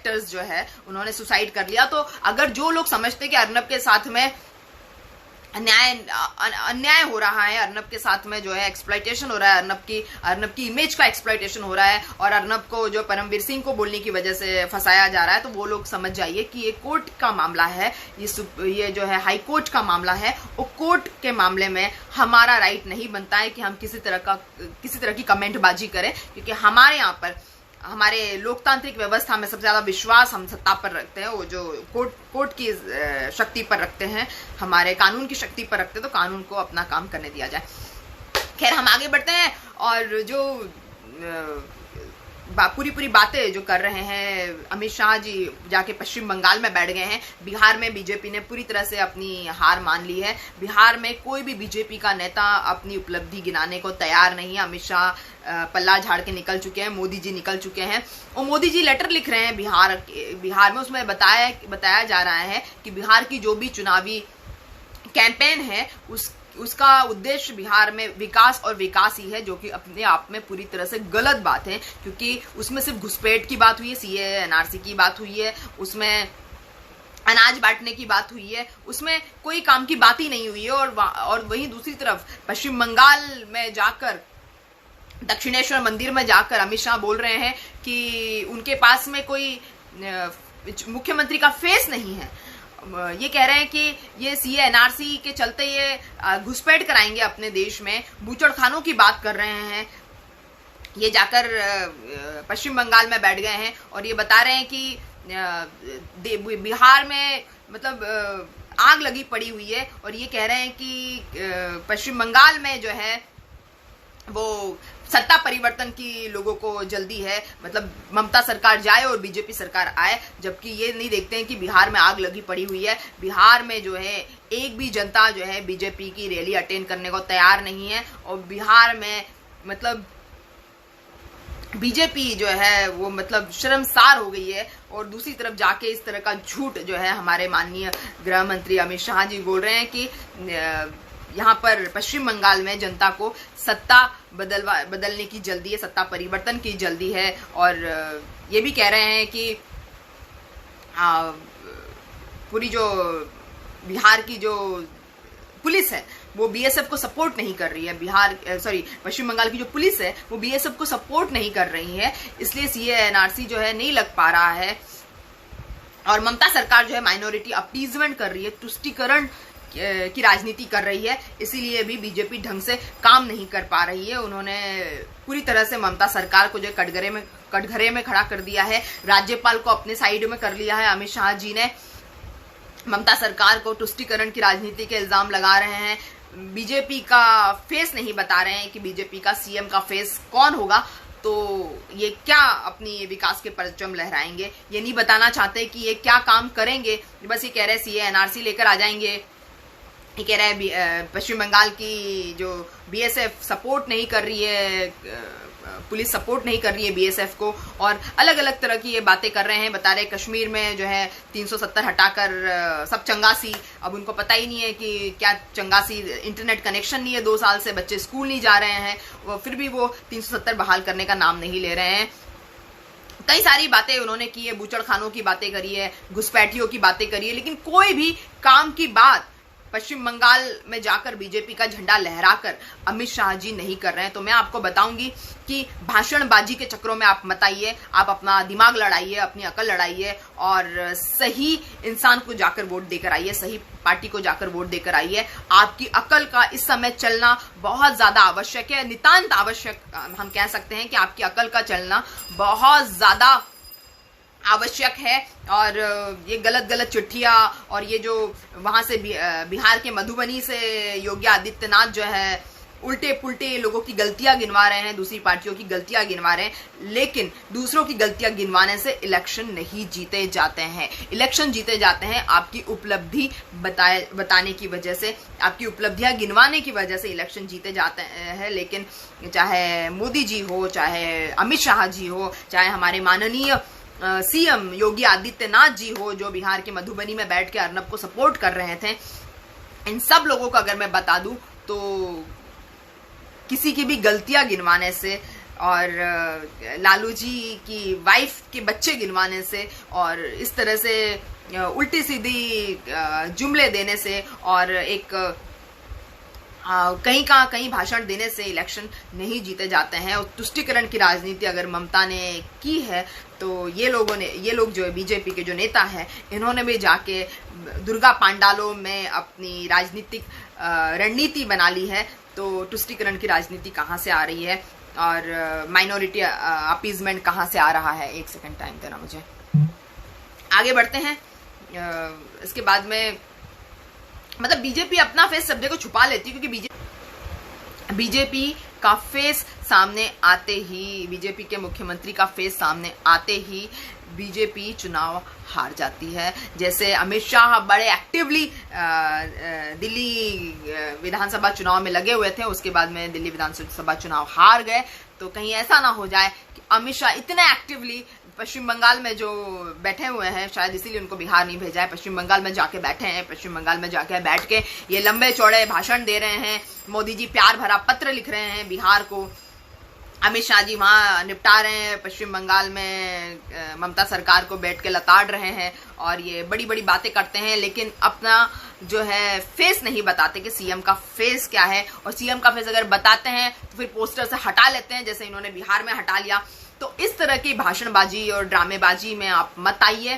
Actors जो है उन्होंने सुसाइड कर लिया। तो अगर जो लोग समझते कि अर्नब के साथ में अन्याय हो रहा है, अर्नब के साथ में जो है एक्सप्लॉइटेशन हो रहा है, अर्नब की इमेज का एक्सप्लॉइटेशन हो रहा है और अर्नब को जो परमवीर सिंह को बोलने की वजह से फंसाया जा रहा है, तो वो लोग समझ जाइए कि ये कोर्ट का मामला है, ये जो है हाई कोर्ट का मामला है। वो कोर्ट के मामले में हमारा राइट नहीं बनता है कि हम किसी तरह की कमेंटबाजी करें, क्योंकि हमारे यहाँ पर हमारे लोकतांत्रिक व्यवस्था में सबसे ज्यादा विश्वास हम सत्ता पर रखते हैं, वो जो कोर्ट की शक्ति पर रखते हैं, हमारे कानून की शक्ति पर रखते हैं, तो कानून को अपना काम करने दिया जाए। खैर हम आगे बढ़ते हैं और जो पूरी बातें जो कर रहे हैं अमित शाह जी, जाके पश्चिम बंगाल में बैठ गए हैं। बिहार में बीजेपी ने पूरी तरह से अपनी हार मान ली है। बिहार में कोई भी बीजेपी का नेता अपनी उपलब्धि गिनाने को तैयार नहीं है। अमित शाह पल्ला झाड़ के निकल चुके हैं, मोदी जी निकल चुके हैं और मोदी जी लेटर लिख रहे हैं बिहार में। उसमें बताया जा रहा है कि बिहार की जो भी चुनावी कैंपेन है उसका उद्देश्य बिहार में विकास और विकास ही है, जो कि अपने आप में पूरी तरह से गलत बात है, क्योंकि उसमें सिर्फ घुसपैठ की बात हुई है, सीए एनआरसी की बात हुई है, उसमें अनाज बांटने की बात हुई है, उसमें कोई काम की बात ही नहीं हुई है। और वहीं दूसरी तरफ पश्चिम बंगाल में जाकर, दक्षिणेश्वर मंदिर में जाकर अमित शाह बोल रहे हैं कि उनके पास में कोई मुख्यमंत्री का फेस नहीं है। ये कह रहे हैं कि ये सीए एनआरसी के चलते ये घुसपैठ कराएंगे अपने देश में, बूचड़खानों की बात कर रहे हैं। ये जाकर पश्चिम बंगाल में बैठ गए हैं और ये बता रहे हैं कि बिहार में मतलब आग लगी पड़ी हुई है, और ये कह रहे हैं कि पश्चिम बंगाल में जो है वो सत्ता परिवर्तन की लोगों को जल्दी है, मतलब ममता सरकार जाए और बीजेपी सरकार आए, जबकि ये नहीं देखते हैं कि बिहार में आग लगी पड़ी हुई है। बिहार में जो है एक भी जनता जो है बीजेपी की रैली अटेंड करने को तैयार नहीं है, और बिहार में मतलब बीजेपी जो है वो मतलब शर्मसार हो गई है। और दूसरी तरफ जाके इस तरह का झूठ जो है हमारे माननीय गृह मंत्री अमित शाह जी बोल रहे हैं कि यहाँ पर पश्चिम बंगाल में जनता को सत्ता बदलने की जल्दी है, सत्ता परिवर्तन की जल्दी है। और ये भी कह रहे हैं कि पूरी जो बिहार की जो पुलिस है वो बीएसएफ को सपोर्ट नहीं कर रही है। पश्चिम बंगाल की जो पुलिस है वो बीएसएफ को सपोर्ट नहीं कर रही है, इसलिए सीए एनआरसी जो है नहीं लग पा रहा है। और ममता सरकार जो है माइनॉरिटी अपीजमेंट कर रही है, तुष्टीकरण की राजनीति कर रही है, इसीलिए भी बीजेपी ढंग से काम नहीं कर पा रही है। उन्होंने पूरी तरह से ममता सरकार को जो कटघरे में खड़ा कर दिया है, राज्यपाल को अपने साइड में कर लिया है। अमित शाह जी ने ममता सरकार को तुष्टीकरण की राजनीति के इल्जाम लगा रहे हैं, बीजेपी का फेस नहीं बता रहे हैं कि बीजेपी का सीएम का फेस कौन होगा। तो ये क्या अपनी विकास के परचम लहराएंगे, ये नहीं बताना चाहते कि ये क्या काम करेंगे, बस ये कह रहे हैं सीए एनआरसी लेकर आ जाएंगे। ये कह रहे हैं पश्चिम बंगाल की जो बीएसएफ सपोर्ट नहीं कर रही है, पुलिस सपोर्ट नहीं कर रही है बीएसएफ को, और अलग अलग तरह की ये बातें कर रहे हैं। बता रहे कश्मीर में जो है 370 हटाकर सब चंगासी, अब उनको पता ही नहीं है कि क्या चंगासी, इंटरनेट कनेक्शन नहीं है, 2 साल से बच्चे स्कूल नहीं जा रहे हैं, फिर भी वो 370 बहाल करने का नाम नहीं ले रहे हैं। कई सारी बातें उन्होंने की है, बूचड़खानों की बातें करी है, घुसपैठियों की बातें करी है, लेकिन कोई भी काम की बात पश्चिम बंगाल में जाकर बीजेपी का झंडा लहराकर अमित शाह जी नहीं कर रहे हैं। तो मैं आपको बताऊंगी कि भाषणबाजी के चक्रों में आप मत आइए, आप अपना दिमाग लड़ाइए, अपनी अकल लड़ाइए और सही इंसान को जाकर वोट देकर आइए, सही पार्टी को जाकर वोट देकर आइए। आपकी अकल का इस समय चलना बहुत ज्यादा आवश्यक है, नितांत आवश्यक हम कह सकते हैं कि आपकी अकल का चलना बहुत ज्यादा आवश्यक है। और ये गलत चिट्ठियां और ये जो वहां से बिहार के मधुबनी से योगी आदित्यनाथ जो है उल्टे पुल्टे लोगों की गलतियां गिनवा रहे हैं, दूसरी पार्टियों की गलतियां गिनवा रहे हैं, लेकिन दूसरों की गलतियां गिनवाने से इलेक्शन नहीं जीते जाते हैं। इलेक्शन जीते जाते हैं आपकी उपलब्धि बताने की वजह से, आपकी उपलब्धियां गिनवाने की वजह से इलेक्शन जीते जाते हैं। लेकिन चाहे मोदी जी हो, चाहे अमित शाह जी हो, चाहे हमारे माननीय सीएम योगी आदित्यनाथ जी हो, जो बिहार के मधुबनी में बैठ के अर्नब को सपोर्ट कर रहे थे, इन सब लोगों को अगर मैं बता दूं तो किसी की भी गलतियां गिनवाने से और लालू जी की वाइफ के बच्चे गिनवाने से और इस तरह से उल्टी सीधी जुमले देने से और एक कहीं का कहीं भाषण देने से इलेक्शन नहीं जीते जाते हैं। और तुष्टीकरण की राजनीति अगर ममता ने की है तो ये लोग जो बीजेपी के जो नेता हैं, इन्होंने भी जाके दुर्गा पांडालों में अपनी राजनीतिक रणनीति बना ली है। तो तुष्टीकरण की राजनीति कहाँ से आ रही है और माइनॉरिटी अपीजमेंट कहाँ से आ रहा है? एक सेकंड टाइम देना मुझे। आगे बढ़ते हैं। इसके बाद में मतलब बीजेपी अपना फेस सब जगह छुपा लेती है, क्योंकि बीजेपी का फेस सामने आते ही, बीजेपी के मुख्यमंत्री का फेस सामने आते ही बीजेपी चुनाव हार जाती है। जैसे अमित शाह बड़े एक्टिवली दिल्ली विधानसभा चुनाव में लगे हुए थे, उसके बाद में दिल्ली विधानसभा चुनाव हार गए। तो कहीं ऐसा ना हो जाए कि अमित शाह इतने एक्टिवली पश्चिम बंगाल में जो बैठे हुए हैं, शायद इसीलिए उनको बिहार नहीं भेजा है, पश्चिम बंगाल में जाके बैठे हैं, पश्चिम बंगाल में जाके बैठ के ये लंबे चौड़े भाषण दे रहे हैं, मोदी जी प्यार भरा पत्र लिख रहे हैं बिहार को, अमित शाह जी वहां निपटा रहे हैं, पश्चिम बंगाल में ममता सरकार को बैठ के लताड़ रहे हैं और ये बड़ी बड़ी बातें करते हैं, लेकिन अपना जो है फेस नहीं बताते कि सीएम का फेस क्या है। और सीएम का फेस अगर बताते हैं तो फिर पोस्टर से हटा लेते हैं, जैसे इन्होंने बिहार में हटा लिया। तो इस तरह की भाषणबाजी और ड्रामेबाजी में आप मत आइए,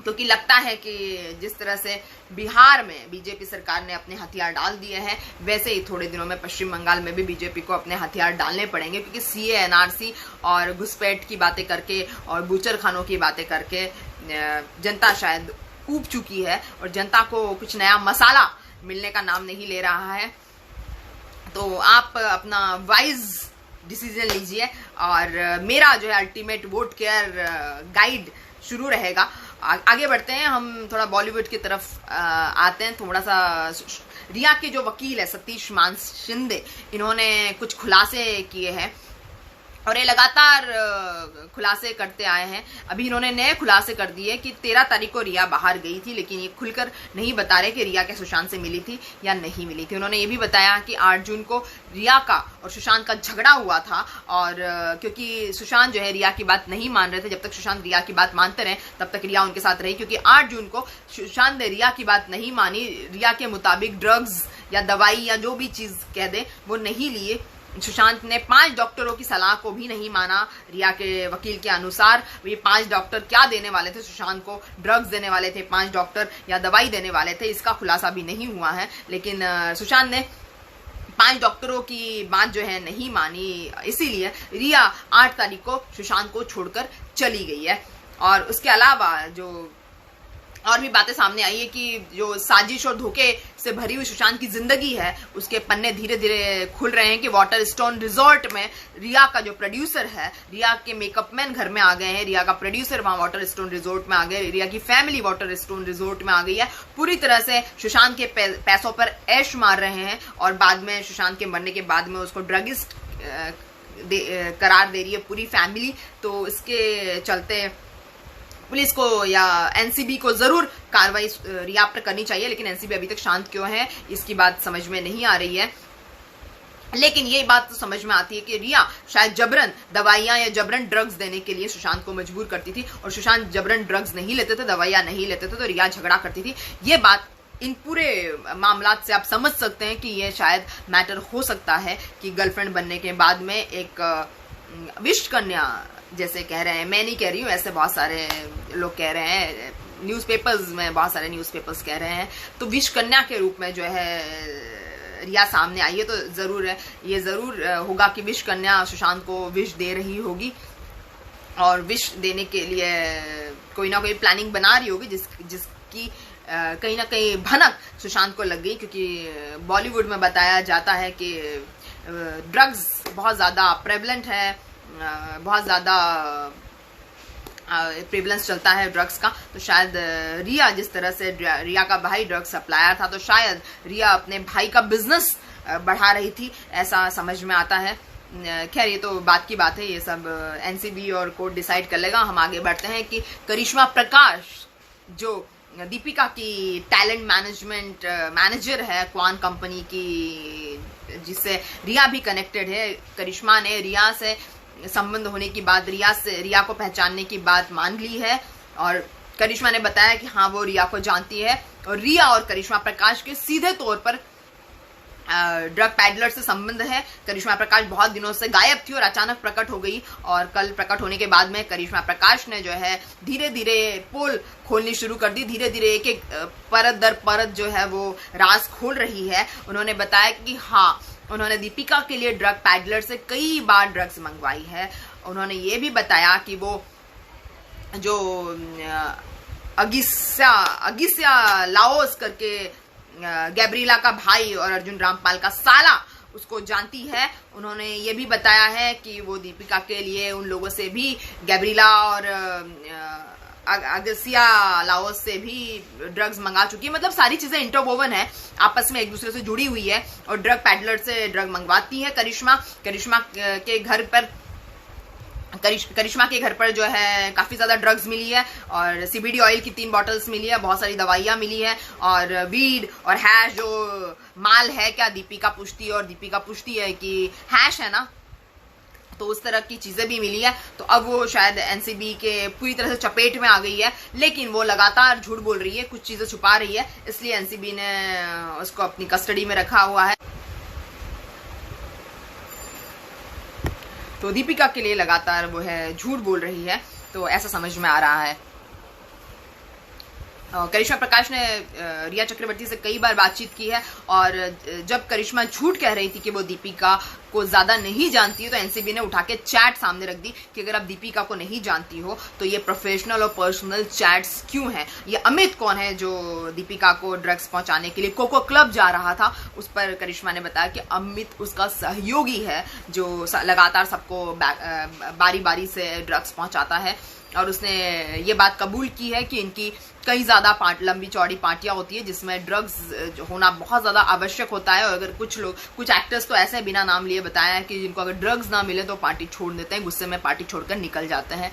क्योंकि लगता है कि जिस तरह से बिहार में बीजेपी सरकार ने अपने हथियार डाल दिए हैं, वैसे ही थोड़े दिनों में पश्चिम बंगाल में भी बीजेपी को अपने हथियार डालने पड़ेंगे, क्योंकि सीए, एनआरसी और घुसपैठ की बातें करके और बूचर खानों की बातें करके जनता शायद ऊब चुकी है और जनता को कुछ नया मसाला मिलने का नाम नहीं ले रहा है। तो आप अपना वाइज डिसीजन लीजिए और मेरा जो है अल्टीमेट वोट केयर गाइड शुरू रहेगा। आगे बढ़ते हैं, हम थोड़ा बॉलीवुड की तरफ आते हैं। थोड़ा सा रिया के जो वकील है सतीश मान शिंदे, इन्होंने कुछ खुलासे किए हैं और ये लगातार खुलासे करते आए हैं। अभी इन्होंने नए खुलासे कर दिए कि 13 तारीख को रिया बाहर गई थी, लेकिन ये खुलकर नहीं बता रहे कि रिया के सुशांत से मिली थी या नहीं मिली थी। उन्होंने ये भी बताया कि 8 जून को रिया का और सुशांत का झगड़ा हुआ था और क्योंकि सुशांत जो है रिया की बात नहीं मान रहे थे, जब तक सुशांत रिया की बात मानते रहे तब तक रिया उनके साथ रही, क्योंकि 8 जून को सुशांत ने रिया की बात नहीं मानी। रिया के मुताबिक ड्रग्स या दवाई या जो भी चीज कह दे वो नहीं लिए। सुशांत ने 5 डॉक्टरों की सलाह को भी नहीं माना। रिया के वकील के अनुसार ये 5 डॉक्टर क्या देने वाले थे सुशांत को? ड्रग्स देने वाले थे 5 डॉक्टर या दवाई देने वाले थे? इसका खुलासा भी नहीं हुआ है, लेकिन सुशांत ने 5 डॉक्टरों की बात जो है नहीं मानी, इसीलिए रिया 8 तारीख को सुशांत को छोड़कर चली गई है। और उसके अलावा जो और भी बातें सामने आई है कि जो साजिश और धोखे से भरी हुई सुशांत की जिंदगी है, उसके पन्ने धीरे धीरे खुल रहे हैं कि वाटर स्टोन रिजॉर्ट में रिया का जो प्रोड्यूसर है, रिया के मेकअप मैन घर में आ गए हैं, रिया का प्रोड्यूसर वहां वाटर स्टोन रिजॉर्ट में आ गए, रिया की फैमिली वाटर स्टोन रिजॉर्ट में आ गई है। पूरी तरह से सुशांत के पैसों पर ऐश मार रहे हैं और बाद में सुशांत के मरने के बाद में उसको ड्रगिस्ट करार दे रही है पूरी फैमिली। तो इसके चलते पुलिस को या एनसीबी को जरूर कार्रवाई रिया पर करनी चाहिए, लेकिन एनसीबी अभी तक शांत क्यों है इसकी बात समझ में नहीं आ रही है। लेकिन ये बात तो समझ में आती है कि रिया शायद जबरन दवाइयां या जबरन ड्रग्स देने के लिए सुशांत को मजबूर करती थी और सुशांत जबरन ड्रग्स नहीं लेते थे, दवाइयां नहीं लेते थे, तो रिया झगड़ा करती थी। ये बात इन पूरे मामलात से आप समझ सकते हैं कि ये शायद मैटर हो सकता है कि गर्लफ्रेंड बनने के बाद में एक विश कन्या जैसे कह रहे हैं, मैं नहीं कह रही हूँ, ऐसे बहुत सारे लोग कह रहे हैं, न्यूज़पेपर्स में बहुत सारे न्यूज़पेपर्स कह रहे हैं, तो विश कन्या के रूप में जो है रिया सामने आई है। तो जरूर है, ये जरूर होगा कि विश कन्या सुशांत को विश दे रही होगी और विश देने के लिए कोई ना कोई प्लानिंग बना रही होगी जिसकी कहीं ना कहीं भनक सुशांत को लग गई, क्योंकि बॉलीवुड में बताया जाता है कि ड्रग्स बहुत ज़्यादा प्रेवलेंट है, बहुत ज़्यादा प्रेवलेंस चलता है ड्रग्स का। तो शायद रिया, जिस तरह से रिया का भाई ड्रग्स सप्लायर था, तो शायद रिया अपने भाई का बिजनेस बढ़ा रही थी, ऐसा समझ में आता है। खैर ये तो बात की बात है, ये सब एनसीबी और कोर्ट डिसाइड कर लेगा। हम आगे बढ़ते हैं कि करिश्मा प्रकाश जो दीपिका की टैलेंट मैनेजमेंट मैनेजर है क्वान कंपनी की, जिससे रिया भी कनेक्टेड है। करिश्मा ने रिया से संबंध होने की बात, रिया को पहचानने की बात मान ली है और करिश्मा ने बताया कि हाँ वो रिया को जानती है और रिया और करिश्मा प्रकाश के सीधे तौर पर ड्रग पैडलर से संबंध है। करिश्मा प्रकाश बहुत दिनों से गायब थी और अचानक प्रकट हो गई और कल प्रकट होने के बाद में करिश्मा प्रकाश ने जो है धीरे धीरे पोल खोलनी शुरू कर दी, धीरे धीरे एक एक परत दर परत जो है वो राज खोल रही है। उन्होंने बताया कि हाँ, उन्होंने दीपिका के लिए ड्रग पैडलर से कई बार ड्रग्स मंगवाई है। उन्होंने ये भी बताया कि वो जो अगिस्या लाओस करके गैब्रिला का भाई और अर्जुन रामपाल का साला, उसको जानती है। उन्होंने ये भी बताया है कि वो दीपिका के लिए उन लोगों से भी, गैब्रिला और अगसिया लाओस से भी ड्रग्स मंगा चुकी है। मतलब सारी चीजें इंटरवोवन है, आपस में एक दूसरे से जुड़ी हुई है और ड्रग पैडलर से ड्रग मंगवाती है करिश्मा के घर पर जो है काफी ज्यादा ड्रग्स मिली है और सीबीडी ऑयल की 3 बॉटल्स मिली है, बहुत सारी दवाइयां मिली है और वीड और हैश जो माल है क्या दीपिका पुछती है कि हैश है ना, तो उस तरह की चीजें भी मिली है। तो अब वो शायद एनसीबी के पूरी तरह से चपेट में आ गई है, लेकिन वो लगातार झूठ बोल रही है, कुछ चीजें छुपा रही है, इसलिए एनसीबी ने उसको अपनी कस्टडी में रखा हुआ है। तो दीपिका के लिए लगातार वो है झूठ बोल रही है, तो ऐसा समझ में आ रहा है। करिश्मा प्रकाश ने रिया चक्रवर्ती से कई बार बातचीत की है और जब करिश्मा झूठ कह रही थी कि वो दीपिका को ज्यादा नहीं जानती है, तो एनसीबी ने उठा के चैट सामने रख दी कि अगर आप दीपिका को नहीं जानती हो तो ये प्रोफेशनल और पर्सनल चैट्स क्यों हैं। ये अमित कौन है जो दीपिका को ड्रग्स पहुंचाने के लिए कोको क्लब जा रहा था, उस पर करिश्मा ने बताया कि अमित उसका सहयोगी है जो लगातार सबको बारी बारी से ड्रग्स पहुंचाता है। और उसने ये बात कबूल की है कि इनकी कई ज्यादा लंबी चौड़ी पार्टियां होती है जिसमें ड्रग्स होना बहुत ज्यादा आवश्यक होता है। और अगर कुछ एक्टर्स तो ऐसे बिना नाम लिए बताया है कि जिनको अगर ड्रग्स ना मिले तो पार्टी छोड़ देते हैं, गुस्से में पार्टी छोड़कर निकल जाते हैं।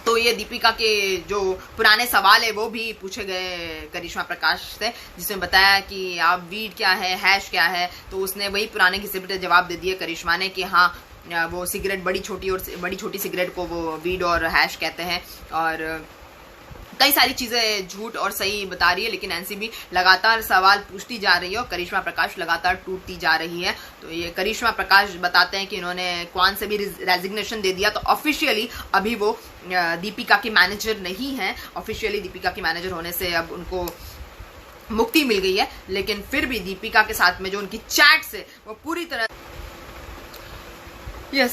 तो ये दीपिका के जो पुराने सवाल है वो भी पूछे गए करिश्मा प्रकाश से, जिसमें बताया कि आप वीड क्या है, हैश क्या है, तो उसने वही पुराने किस्से पे जवाब दे दिए करिश्मा ने कि हाँ वो सिगरेट बड़ी छोटी सिगरेट को वो वीड और हैश कहते हैं। और कई सारी चीजें झूठ और सही बता रही है, लेकिन एनसीबी लगातार सवाल पूछती जा रही है और करिश्मा प्रकाश लगातार टूटती जा रही है। तो ये करिश्मा प्रकाश बताते हैं कि इन्होंने क्वान से भी रेजिग्नेशन दे दिया, तो ऑफिशियली अभी वो दीपिका की मैनेजर नहीं है। ऑफिशियली दीपिका की मैनेजर होने से अब उनको मुक्ति मिल गई है, लेकिन फिर भी दीपिका के साथ में जो उनकी चैट्स है वो पूरी तरह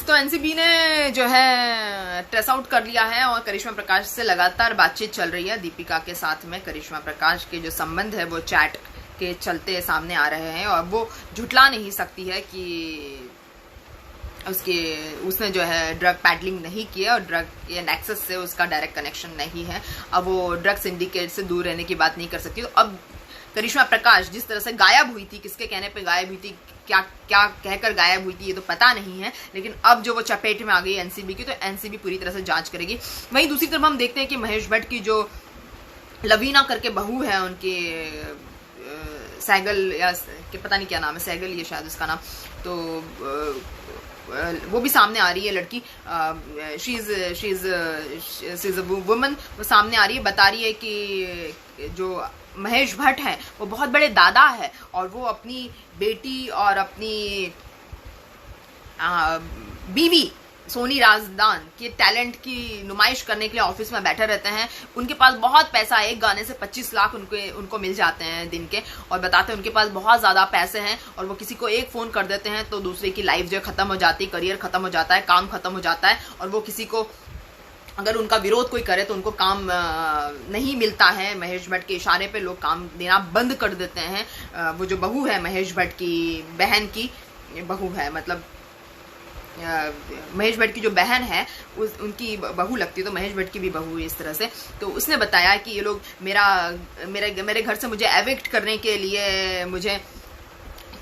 तो एनसीबी ने जो है ट्रेस आउट कर लिया है और करिश्मा प्रकाश से लगातार बातचीत चल रही है। दीपिका के साथ में करिश्मा प्रकाश के जो संबंध है वो चैट के चलते सामने आ रहे हैं और वो झुटला नहीं सकती है कि उसने जो है ड्रग पैडलिंग नहीं किया और ड्रग या नेक्सस से उसका डायरेक्ट कनेक्शन नहीं है। अब वो ड्रग सिंडिकेट से दूर रहने की बात नहीं कर सकती। तो अब करिश्मा प्रकाश जिस तरह से गायब हुई थी, किसके कहने पे गायब हुई थी, क्या कहकर गायब हुई थी ये तो पता नहीं है, लेकिन अब जो वो चपेट में आ गई एनसीबी की, तो एनसीबी पूरी तरह से जांच करेगी। वहीं दूसरी तरफ हम देखते हैं कि महेश भट्ट की जो लवीना करके बहू है उनके सैगल या पता नहीं क्या नाम है, सैगल ये शायद उसका नाम, तो वो भी सामने आ रही है लड़की। शी इज अ वुमन, वो सामने आ रही है, बता रही है कि जो महेश भट्ट है वो बहुत बड़े दादा है और वो अपनी बेटी और अपनी बीवी सोनी राजदान के टैलेंट की नुमाइश करने के लिए ऑफिस में बैठे रहते हैं। उनके पास बहुत पैसा, एक गाने से 25 लाख उनको मिल जाते हैं दिन के, और बताते हैं उनके पास बहुत ज्यादा पैसे हैं और वो किसी को एक फोन कर देते हैं तो दूसरे की लाइफ जो खत्म हो जाती है, करियर खत्म हो जाता है, काम खत्म हो जाता है। और वो किसी को अगर उनका विरोध कोई करे तो उनको काम नहीं मिलता है। महेश भट्ट के इशारे पे लोग काम देना बंद कर देते हैं। वो जो बहू है महेश भट्ट की बहन की बहू है, मतलब महेश भट्ट की जो बहन है उनकी बहू लगती है, तो महेश भट्ट की भी बहू है इस तरह से। तो उसने बताया कि ये लोग मेरे घर से मुझे एविक्ट करने के लिए मुझे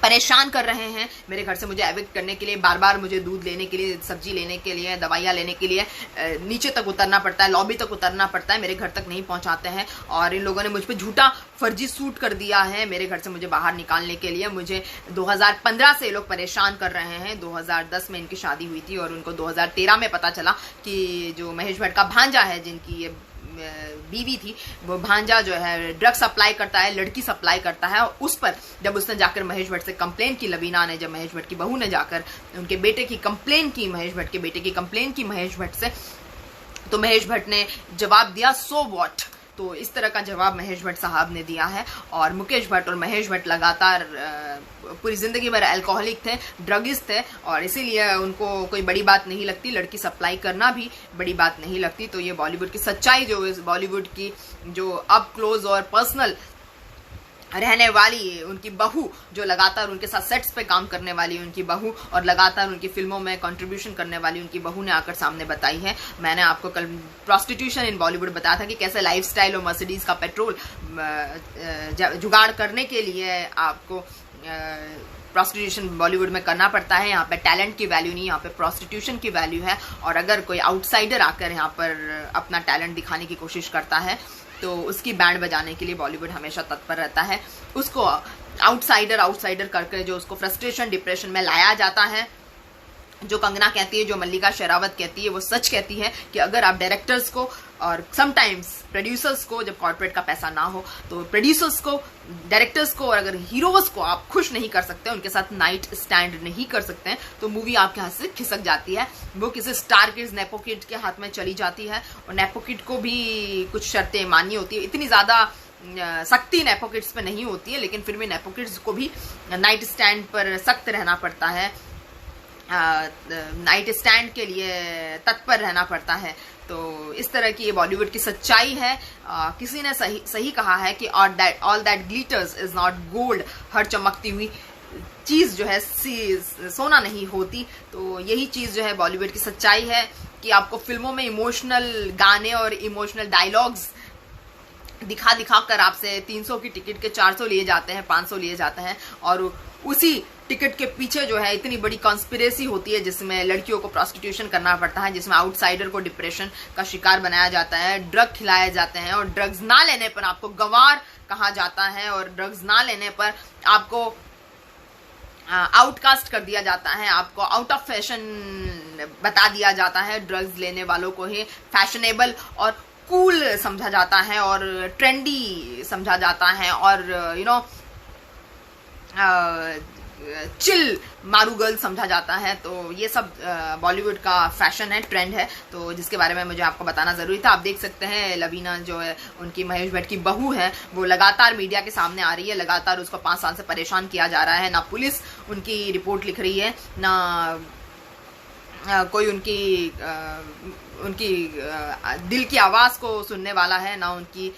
परेशान कर रहे हैं। मेरे घर से मुझे एविक्ट करने के लिए बार बार मुझे दूध लेने के लिए, सब्जी लेने के लिए, दवाइयाँ लेने के लिए नीचे तक उतरना पड़ता है, लॉबी तक उतरना पड़ता है, मेरे घर तक नहीं पहुंचाते हैं। और इन लोगों ने मुझ पर झूठा फर्जी सूट कर दिया है मेरे घर से मुझे बाहर निकालने के लिए। मुझे 2015 से ये लोग परेशान कर रहे हैं। 2010 में इनकी शादी हुई थी और उनको 2013 में पता चला कि जो महेश भट्ट का भांजा है, जिनकी ये बीवी थी, वो भांजा जो है ड्रग सप्लाई करता है, लड़की सप्लाई करता है। और उस पर जब उसने जाकर महेश भट्ट से कंप्लेन की, लवीना ने, जब महेश भट्ट की बहू ने जाकर उनके बेटे की कंप्लेन की, महेश भट्ट के बेटे की कंप्लेन की महेश भट्ट से, तो महेश भट्ट ने जवाब दिया सो व्हाट। तो इस तरह का जवाब महेश भट्ट साहब ने दिया है। और मुकेश भट्ट और महेश भट्ट लगातार पूरी जिंदगी भर अल्कोहलिक थे, ड्रगिस्ट थे, और इसीलिए उनको कोई बड़ी बात नहीं लगती, लड़की सप्लाई करना भी बड़ी बात नहीं लगती। तो ये बॉलीवुड की सच्चाई, जो इस बॉलीवुड की जो अप क्लोज और पर्सनल रहने वाली उनकी बहू, जो लगातार उनके साथ सेट्स पे काम करने वाली उनकी बहू और लगातार उनकी फिल्मों में कंट्रीब्यूशन करने वाली उनकी बहू ने आकर सामने बताई है। मैंने आपको कल प्रोस्टिट्यूशन इन बॉलीवुड बताया था कि कैसे लाइफस्टाइल और मर्सिडीज का पेट्रोल जुगाड़ करने के लिए आपको प्रोस्टिट्यूशन बॉलीवुड में करना पड़ता है। यहाँ पे टैलेंट की वैल्यू नहीं, यहाँ पे प्रोस्टिट्यूशन की वैल्यू है। और अगर कोई आउटसाइडर आकर यहाँ पर अपना टैलेंट दिखाने की कोशिश करता है तो उसकी बैंड बजाने के लिए बॉलीवुड हमेशा तत्पर रहता है। उसको आउटसाइडर करके जो उसको फ्रस्ट्रेशन, डिप्रेशन में लाया जाता है। जो कंगना कहती है, जो मल्लिका शेरावत कहती है, वो सच कहती है कि अगर आप डायरेक्टर्स को और समटाइम्स प्रोड्यूसर्स को, जब कॉर्पोरेट का पैसा ना हो, तो प्रोड्यूसर्स को, डायरेक्टर्स को और अगर हीरोज को आप खुश नहीं कर सकते, उनके साथ नाइट स्टैंड नहीं कर सकते हैं, तो मूवी आपके हाथ से खिसक जाती है। वो किसी स्टार किड्स, नेपो किड के हाथ में चली जाती है। और नेपो किड को भी कुछ शर्तें माननी होती है। इतनी ज्यादा सख्ती नेपो किड्स पे नहीं होती है, लेकिन फिर भी नेपो किड्स को भी नाइट स्टैंड पर सख्त रहना पड़ता है, नाइट स्टैंड के लिए तत्पर रहना पड़ता है। तो इस तरह की ये बॉलीवुड की सच्चाई है। किसी ने सही कहा है कि all that glitters is not gold. हर चमकती हुई चीज जो है सोना नहीं होती। तो यही चीज जो है बॉलीवुड की सच्चाई है कि आपको फिल्मों में इमोशनल गाने और इमोशनल डायलॉग्स दिखा कर आपसे 300 की टिकट के 400 लिए जाते हैं, 500 लिए जाते हैं। और उसी टिकट के पीछे जो है इतनी बड़ी कॉन्स्पिरेसी होती है, जिसमें लड़कियों को प्रोस्टिट्यूशन करना पड़ता है, जिसमें आउटसाइडर को डिप्रेशन का शिकार बनाया जाता है, ड्रग खिलाए जाते हैं, और ड्रग्स ना लेने पर आपको गंवार कहा जाता है, और ड्रग्स ना लेने पर आपको आउटकास्ट कर दिया जाता है, आपको आउट ऑफ फैशन बता दिया जाता है। ड्रग्स लेने वालों को ही फैशनेबल और कूल समझा जाता है और ट्रेंडी समझा जाता है और चिल मारू गर्ल समझा जाता है। तो ये सब बॉलीवुड का फैशन है, ट्रेंड है, तो जिसके बारे में मुझे आपको बताना जरूरी था। आप देख सकते हैं लवीना जो है, उनकी महेश भट्ट की बहू है, वो लगातार मीडिया के सामने आ रही है, लगातार उसको 5 साल से परेशान किया जा रहा है। ना पुलिस उनकी रिपोर्ट लिख रही है, ना कोई उनकी दिल की आवाज को सुनने वाला है, ना उनकी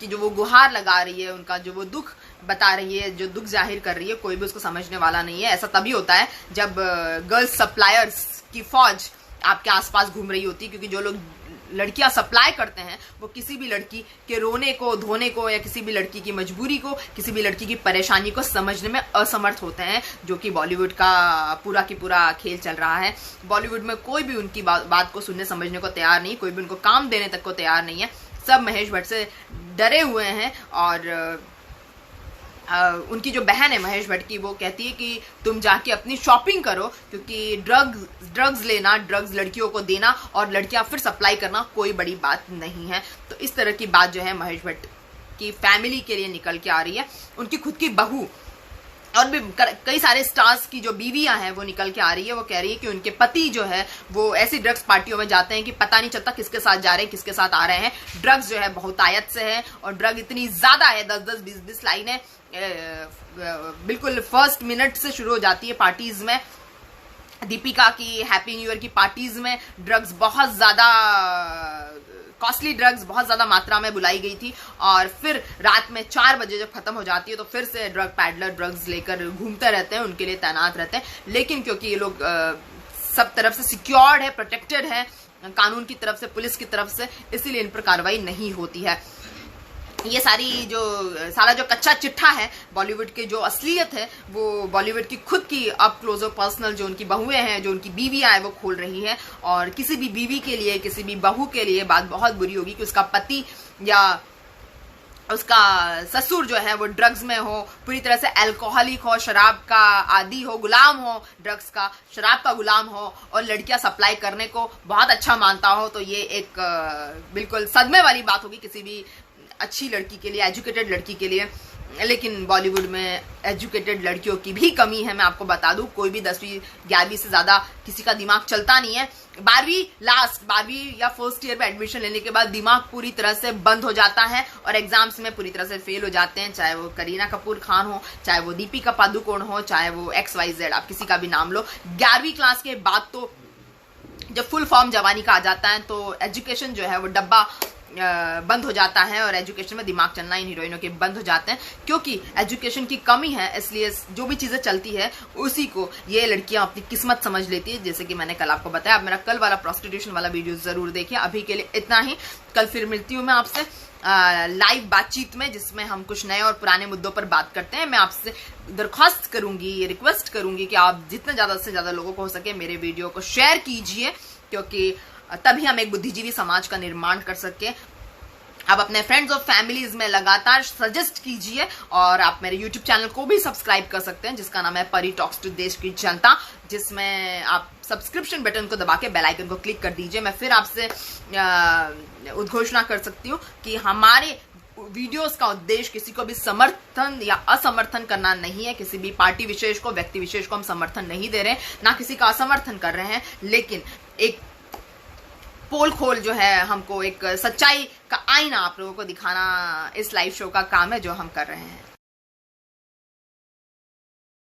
जो वो गुहार लगा रही है, उनका जो वो दुख बता रही है, जो दुख जाहिर कर रही है, कोई भी उसको समझने वाला नहीं है। ऐसा तभी होता है जब गर्ल्स सप्लायर्स की फौज आपके आसपास घूम रही होती है, क्योंकि जो लोग लड़कियां सप्लाई करते हैं वो किसी भी लड़की के रोने को, धोने को, या किसी भी लड़की की मजबूरी को, किसी भी लड़की की परेशानी को समझने में असमर्थ होते हैं, जो कि बॉलीवुड का पूरा की पूरा खेल चल रहा है। बॉलीवुड में कोई भी उनकी बात को सुनने समझने को तैयार नहीं, कोई भी उनको काम देने तक को तैयार नहीं है। सब महेश भट्ट से डरे हुए हैं। और उनकी जो बहन है महेश भट्ट की, वो कहती है कि तुम जाके अपनी शॉपिंग करो, क्योंकि ड्रग्स लेना, ड्रग्स लड़कियों को देना और लड़कियां फिर सप्लाई करना कोई बड़ी बात नहीं है। तो इस तरह की बात जो है महेश भट्ट की फैमिली के लिए निकल के आ रही है। उनकी खुद की बहू और भी कई सारे स्टार्स की जो बीवियां हैं वो निकल के आ रही है। वो कह रही है कि उनके पति जो है वो ऐसी ड्रग्स पार्टियों में जाते हैं कि पता नहीं चलता किसके साथ जा रहे हैं, किसके साथ आ रहे हैं। ड्रग्स जो है बहुत आयत से है और ड्रग इतनी ज्यादा है, 10-10, 20-20 लाइनें बिल्कुल फर्स्ट मिनट से शुरू हो जाती है पार्टीज में। दीपिका की हैप्पी न्यू ईयर की पार्टीज में ड्रग्स बहुत ज्यादा कॉस्टली ड्रग्स बहुत ज्यादा मात्रा में बुलाई गई थी, और फिर रात में 4 बजे जब खत्म हो जाती है तो फिर से ड्रग पैडलर ड्रग्स लेकर घूमते रहते हैं, उनके लिए तैनात रहते हैं। लेकिन क्योंकि ये लोग सब तरफ से सिक्योर्ड है, प्रोटेक्टेड है कानून की तरफ से, पुलिस की तरफ से, इसीलिए इन पर कार्रवाई नहीं होती है। ये सारा जो कच्चा चिट्ठा है बॉलीवुड के, जो असलियत है वो बॉलीवुड की खुद की अप क्लोज और पर्सनल जो उनकी बहुएं हैं, जो उनकी बीवियां हैं, वो खोल रही है। और किसी भी बीवी के लिए, किसी भी बहू के लिए बात बहुत बुरी होगी कि उसका पति या उसका ससुर जो है वो ड्रग्स में हो, पूरी तरह से अल्कोहलिक हो, शराब का आदी हो, गुलाम हो, ड्रग्स का, शराब का गुलाम हो, और लड़कियां सप्लाई करने को बहुत अच्छा मानता हो। तो ये एक बिल्कुल सदमे वाली बात होगी किसी भी अच्छी लड़की के लिए, एजुकेटेड लड़की के लिए। लेकिन बॉलीवुड में एजुकेटेड लड़कियों की भी कमी है, मैं आपको बता दूं। कोई भी 10वीं 11वीं से ज्यादा किसी का दिमाग चलता नहीं है। 12वीं या फर्स्ट ईयर में एडमिशन लेने के बाद दिमाग पूरी तरह से बंद हो जाता है और एग्जाम्स में पूरी तरह से फेल हो जाते हैं, चाहे वो करीना कपूर खान हो, चाहे वो दीपिका पादुकोण हो, चाहे वो XYZ, आप किसी का भी नाम लो। 11वीं क्लास के बाद तो जब फुल फॉर्म जवानी का आ जाता है तो एजुकेशन जो है वो डब्बा बंद हो जाता है और एजुकेशन में दिमाग चलना इन हीरोइनों के बंद हो जाते हैं, क्योंकि एजुकेशन की कमी है। इसलिए जो भी चीजें चलती है उसी को ये लड़कियां अपनी किस्मत समझ लेती है। जैसे कि मैंने कल आपको बताया। आप मेरा कल वाला प्रोस्टिट्यूशन वाला वीडियो जरूर देखिए। अभी के लिए इतना ही। कल फिर मिलती हूँ मैं आपसे लाइव बातचीत में, जिसमें हम कुछ नए और पुराने मुद्दों पर बात करते हैं। मैं आपसे दरख्वास्त करूंगी, रिक्वेस्ट करूंगी कि आप जितना ज्यादा से ज्यादा लोगों को हो सके मेरे वीडियो को शेयर कीजिए, क्योंकि तभी हम एक बुद्धिजीवी समाज का निर्माण कर सके। आप अपने फ्रेंड्स और फैमिलीज में लगातार सजेस्ट कीजिए, और आप मेरे YouTube चैनल को भी सब्सक्राइब कर सकते हैं, जिसका नाम है परी टॉक्स टू देश की जनता, जिसमें आप सब्सक्रिप्शन बटन को दबा के बेल आइकन को क्लिक कर दीजिए। मैं फिर आपसे उद्घोषणा कर सकती हूँ कि हमारे वीडियोस का उद्देश्य किसी को भी समर्थन या असमर्थन करना नहीं है। किसी भी पार्टी विशेष को, व्यक्ति विशेष को हम समर्थन नहीं दे रहे, ना किसी का असमर्थन कर रहे हैं, लेकिन एक पोल खोल जो है, हमको एक सच्चाई का आईना आप लोगों को दिखाना इस लाइव शो का काम है जो हम कर रहे हैं।